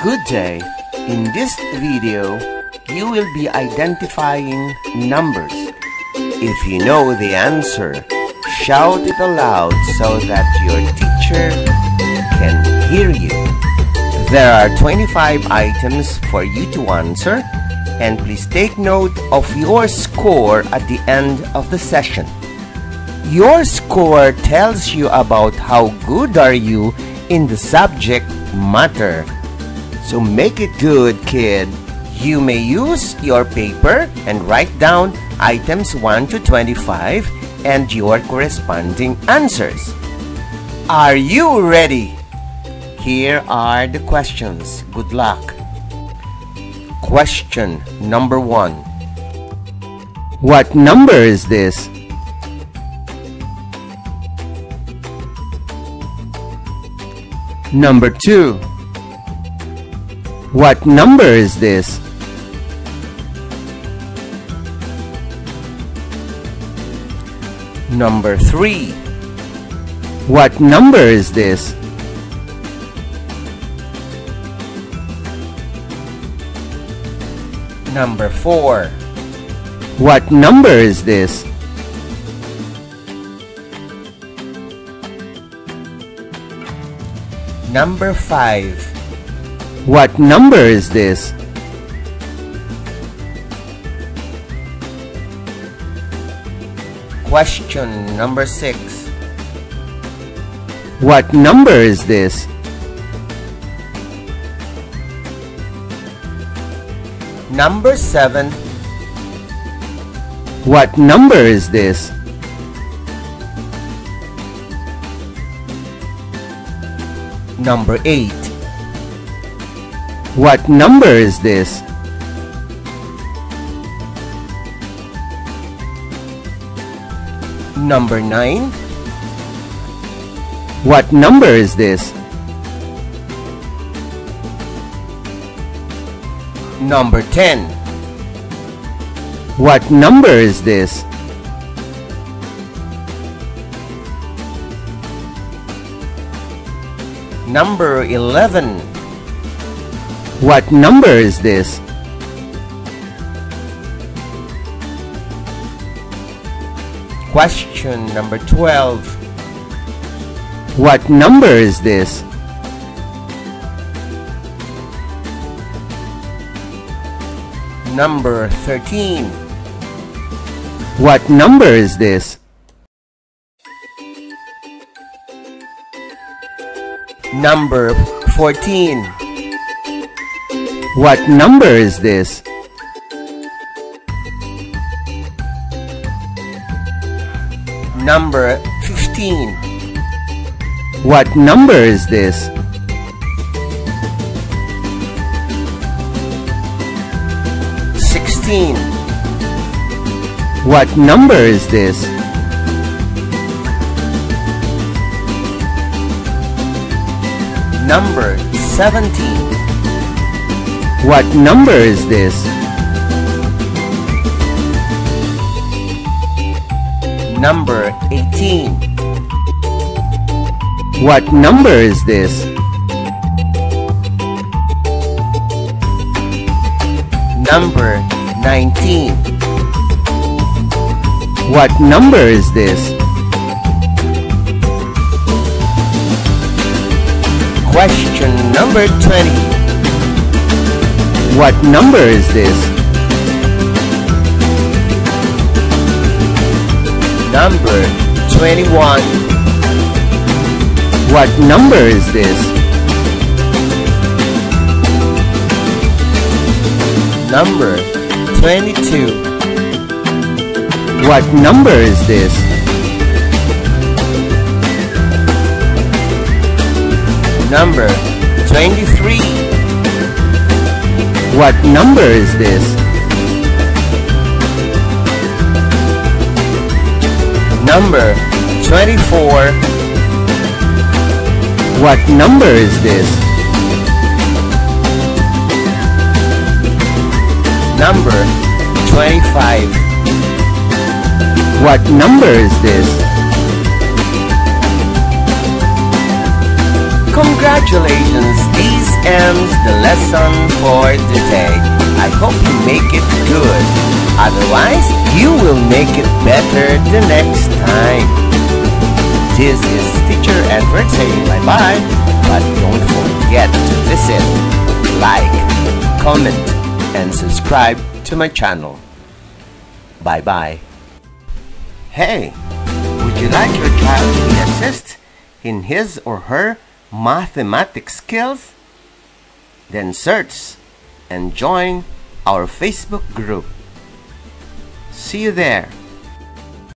Good day. In this video, you will be identifying numbers. If you know the answer, shout it aloud so that your teacher can hear you. There are 25 items for you to answer, and please take note of your score at the end of the session. Your score tells you about how good are you in the subject matter. So make it good, kid. You may use your paper and write down items 1 to 25 and your corresponding answers. Are you ready? Here are the questions. Good luck. Question number 1. What number is this? Number 2. What number is this? Number 3. What number is this? Number 4. What number is this? Number 5. What number is this? Question number 6. What number is this? Number 7. What number is this? Number 8. What number is this? Number 9. What number is this? Number 10. What number is this? Number 11. What number is this? Question number 12. What number is this? Number 13. What number is this? Number 14. What number is this? Number 15. What number is this? What number is this? Number 17. What number is this? Number 18. What number is this? Number 19. What number is this? Question number 20. What number is this? Number 21. What number is this? Number 22. What number is this? Number 23. What number is this? Number 24. What number is this? Number 25. What number is this? Congratulations, these ends the lesson for today. I hope you make it good. Otherwise, you will make it better the next time. This is Teacher Edward saying bye-bye, but don't forget to visit, like, comment, and subscribe to my channel. Bye-bye. Hey, would you like your child to be assist in his or her mathematics skills? Then search and join our Facebook group. See you there.